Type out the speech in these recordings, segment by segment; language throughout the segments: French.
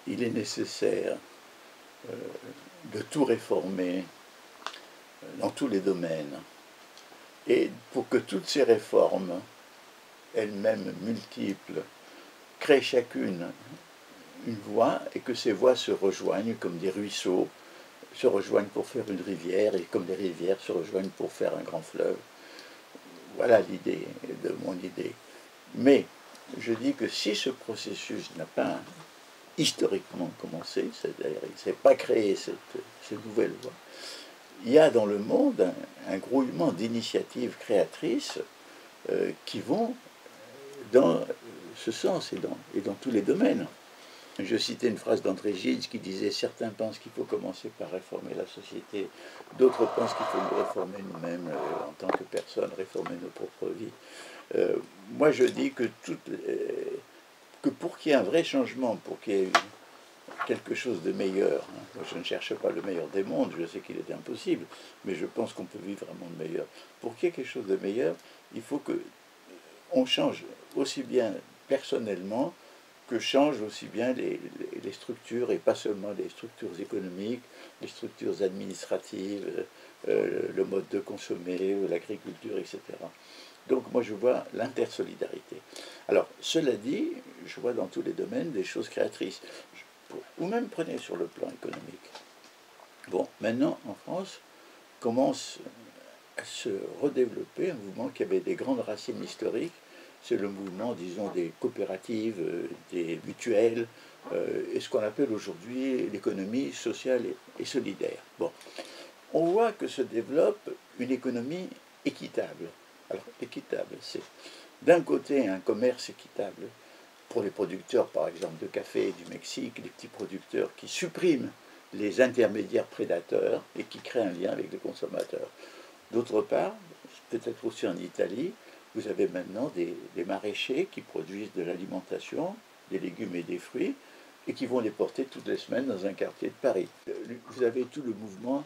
il est nécessaire de tout réformer dans tous les domaines. Et pour que toutes ces réformes, elles-mêmes multiples, créent chacune une voie et que ces voies se rejoignent comme des ruisseaux, se rejoignent pour faire une rivière et comme les rivières se rejoignent pour faire un grand fleuve. Voilà l'idée de mon idée. Mais je dis que si ce processus n'a pas historiquement commencé, c'est-à-dire il ne s'est pas créé cette nouvelle voie, il y a dans le monde un grouillement d'initiatives créatrices qui vont dans ce sens et dans tous les domaines. Je citais une phrase d'André Gide qui disait « Certains pensent qu'il faut commencer par réformer la société, d'autres pensent qu'il faut nous réformer nous-mêmes en tant que personnes, réformer nos propres vies. » Moi je dis que pour qu'il y ait un vrai changement, pour qu'il y ait quelque chose de meilleur, hein, je ne cherche pas le meilleur des mondes, je sais qu'il est impossible, mais je pense qu'on peut vivre un monde meilleur. Pour qu'il y ait quelque chose de meilleur, il faut qu'on change aussi bien personnellement que changent aussi bien les structures, et pas seulement les structures économiques, les structures administratives, le mode de consommer, l'agriculture, etc. Donc moi je vois l'intersolidarité. Alors cela dit, je vois dans tous les domaines des choses créatrices. Ou même prenez sur le plan économique. Bon, maintenant en France commence à se redévelopper un mouvement qui avait des grandes racines historiques. C'est le mouvement, disons, des coopératives, des mutuelles, et ce qu'on appelle aujourd'hui l'économie sociale et solidaire. Bon, on voit que se développe une économie équitable. Alors, équitable, c'est d'un côté un commerce équitable pour les producteurs, par exemple, de café du Mexique, les petits producteurs qui suppriment les intermédiaires prédateurs et qui créent un lien avec les consommateurs. D'autre part, peut-être aussi en Italie, vous avez maintenant des maraîchers qui produisent de l'alimentation, des légumes et des fruits, et qui vont les porter toutes les semaines dans un quartier de Paris. Vous avez tout le mouvement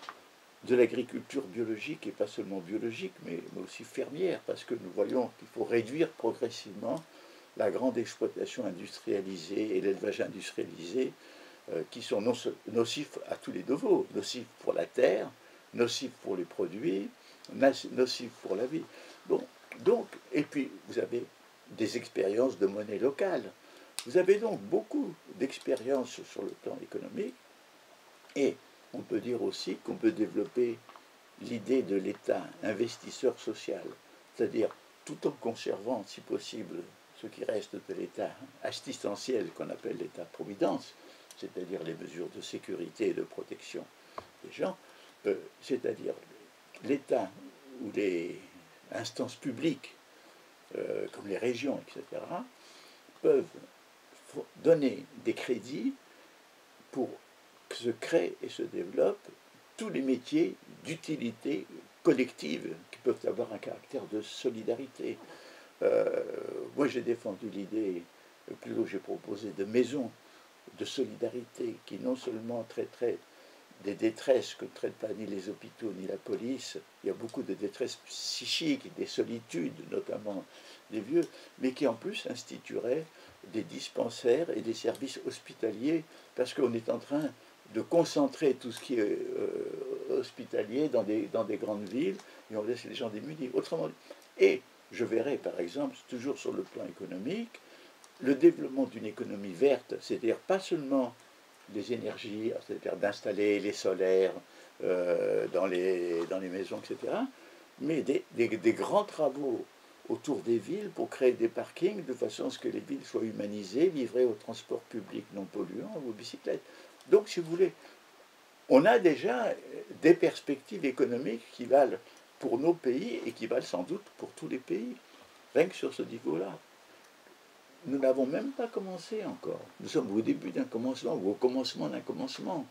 de l'agriculture biologique, et pas seulement biologique, mais aussi fermière, parce que nous voyons qu'il faut réduire progressivement la grande exploitation industrialisée et l'élevage industrialisé, qui sont nocifs à tous les niveaux, nocifs pour la terre, nocifs pour les produits, nocifs pour la vie. Bon, donc, et puis vous avez des expériences de monnaie locale. Vous avez donc beaucoup d'expériences sur le plan économique, et on peut dire aussi qu'on peut développer l'idée de l'État investisseur social, c'est-à-dire tout en conservant, si possible, ce qui reste de l'État assistentiel qu'on appelle l'État-providence, c'est-à-dire les mesures de sécurité et de protection des gens, c'est-à-dire l'État ou les instances publiques, comme les régions, etc., peuvent donner des crédits pour que se créent et se développent tous les métiers d'utilité collective qui peuvent avoir un caractère de solidarité. Moi j'ai défendu l'idée, plus haut j'ai proposé de maisons de solidarité qui non seulement traiteraient des détresses que ne traitent pas ni les hôpitaux ni la police, il y a beaucoup de détresses psychiques, des solitudes, notamment des vieux, mais qui en plus institueraient des dispensaires et des services hospitaliers, parce qu'on est en train de concentrer tout ce qui est hospitalier dans des grandes villes, et on laisse les gens démunis. Autrement dit, et je verrai par exemple, toujours sur le plan économique, le développement d'une économie verte, c'est-à-dire pas seulement des énergies, c'est-à-dire d'installer les solaires dans les maisons, etc., mais des grands travaux autour des villes pour créer des parkings de façon à ce que les villes soient humanisées, livrées au transport public non polluant, aux bicyclettes. Donc, si vous voulez, on a déjà des perspectives économiques qui valent pour nos pays et qui valent sans doute pour tous les pays, rien que sur ce niveau-là. Nous n'avons même pas commencé encore. Nous sommes au début d'un commencement, ou au commencement d'un commencement.